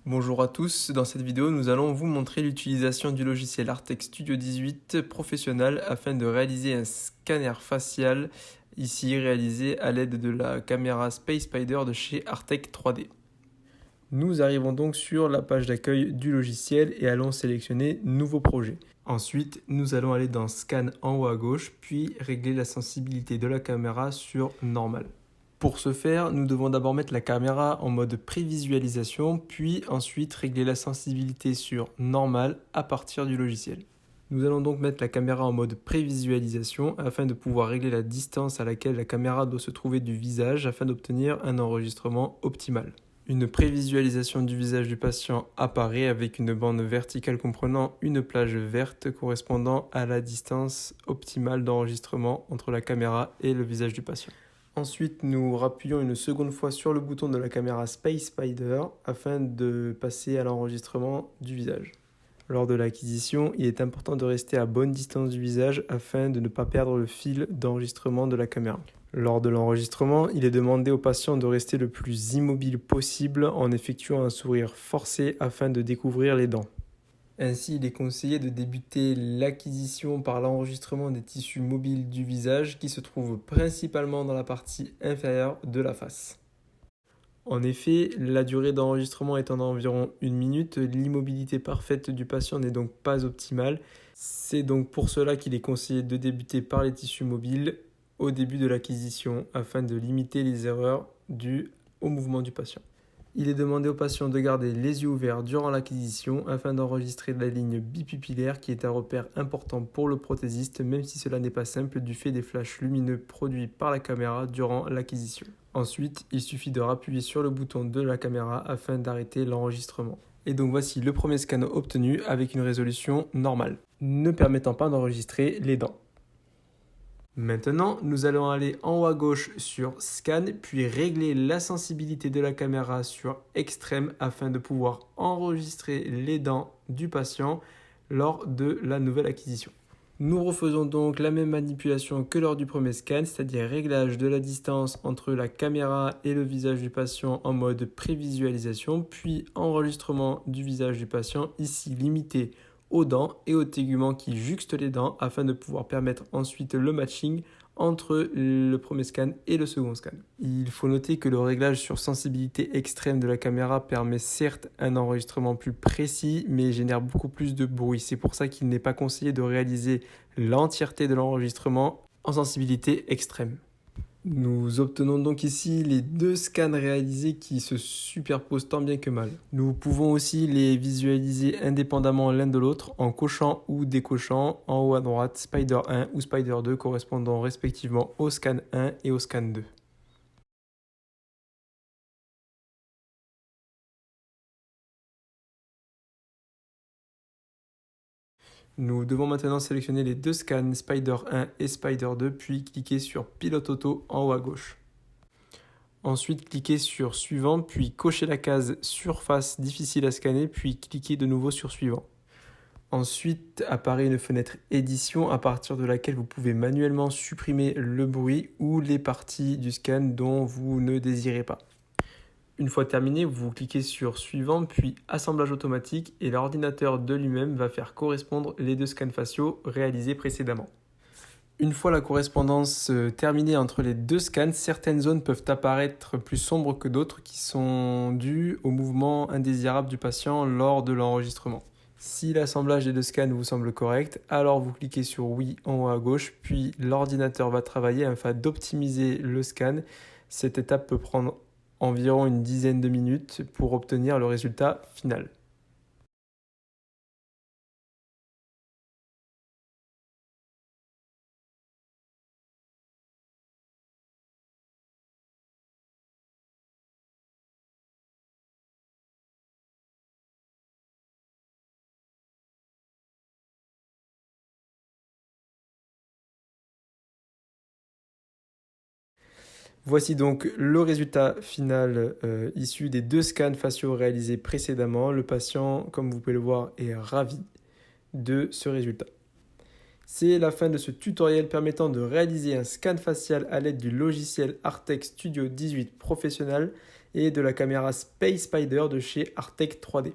Bonjour à tous, dans cette vidéo nous allons vous montrer l'utilisation du logiciel Artec Studio 18 Professionnel afin de réaliser un scanner facial, ici réalisé à l'aide de la caméra Space Spider de chez Artec 3D. Nous arrivons donc sur la page d'accueil du logiciel et allons sélectionner Nouveau projet. Ensuite, nous allons aller dans Scan en haut à gauche, puis régler la sensibilité de la caméra sur Normal. Pour ce faire, nous devons d'abord mettre la caméra en mode prévisualisation, puis ensuite régler la sensibilité sur Normal à partir du logiciel. Nous allons donc mettre la caméra en mode prévisualisation afin de pouvoir régler la distance à laquelle la caméra doit se trouver du visage afin d'obtenir un enregistrement optimal. Une prévisualisation du visage du patient apparaît avec une bande verticale comprenant une plage verte correspondant à la distance optimale d'enregistrement entre la caméra et le visage du patient. Ensuite, nous rappuyons une seconde fois sur le bouton de la caméra Space Spider afin de passer à l'enregistrement du visage. Lors de l'acquisition, il est important de rester à bonne distance du visage afin de ne pas perdre le fil d'enregistrement de la caméra. Lors de l'enregistrement, il est demandé au patient de rester le plus immobile possible en effectuant un sourire forcé afin de découvrir les dents. Ainsi, il est conseillé de débuter l'acquisition par l'enregistrement des tissus mobiles du visage qui se trouvent principalement dans la partie inférieure de la face. En effet, la durée d'enregistrement étant d'environ 1 minute, l'immobilité parfaite du patient n'est donc pas optimale. C'est donc pour cela qu'il est conseillé de débuter par les tissus mobiles au début de l'acquisition afin de limiter les erreurs dues au mouvement du patient. Il est demandé au patient de garder les yeux ouverts durant l'acquisition afin d'enregistrer la ligne bipupillaire qui est un repère important pour le prothésiste même si cela n'est pas simple du fait des flashs lumineux produits par la caméra durant l'acquisition. Ensuite, il suffit de rappuyer sur le bouton de la caméra afin d'arrêter l'enregistrement. Et donc voici le premier scan obtenu avec une résolution normale, ne permettant pas d'enregistrer les dents. Maintenant, nous allons aller en haut à gauche sur Scan, puis régler la sensibilité de la caméra sur Extrême afin de pouvoir enregistrer les dents du patient lors de la nouvelle acquisition. Nous refaisons donc la même manipulation que lors du premier scan, c'est-à-dire réglage de la distance entre la caméra et le visage du patient en mode prévisualisation, puis enregistrement du visage du patient, ici limité aux dents et aux téguments qui juxtent les dents afin de pouvoir permettre ensuite le matching entre le premier scan et le second scan. Il faut noter que le réglage sur sensibilité extrême de la caméra permet certes un enregistrement plus précis mais génère beaucoup plus de bruit. C'est pour ça qu'il n'est pas conseillé de réaliser l'entièreté de l'enregistrement en sensibilité extrême. Nous obtenons donc ici les deux scans réalisés qui se superposent tant bien que mal. Nous pouvons aussi les visualiser indépendamment l'un de l'autre en cochant ou décochant en haut à droite Spider 1 ou Spider 2 correspondant respectivement au scan 1 et au scan 2. Nous devons maintenant sélectionner les deux scans Spider 1 et Spider 2 puis cliquer sur Pilote auto en haut à gauche. Ensuite, cliquez sur Suivant, puis cochez la case Surface difficile à scanner, puis cliquez de nouveau sur Suivant. Ensuite, apparaît une fenêtre Édition à partir de laquelle vous pouvez manuellement supprimer le bruit ou les parties du scan dont vous ne désirez pas. Une fois terminé, vous cliquez sur Suivant, puis Assemblage automatique et l'ordinateur de lui-même va faire correspondre les deux scans faciaux réalisés précédemment. Une fois la correspondance terminée entre les deux scans, certaines zones peuvent apparaître plus sombres que d'autres qui sont dues au mouvement indésirable du patient lors de l'enregistrement. Si l'assemblage des deux scans vous semble correct, alors vous cliquez sur Oui en haut à gauche, puis l'ordinateur va travailler afin d'optimiser le scan. Cette étape peut prendre environ une dizaine de minutes pour obtenir le résultat final. Voici donc le résultat final issu des deux scans faciaux réalisés précédemment. Le patient, comme vous pouvez le voir, est ravi de ce résultat. C'est la fin de ce tutoriel permettant de réaliser un scan facial à l'aide du logiciel Artec Studio 18 Professionnel. et de la caméra Space Spider de chez Artec 3D.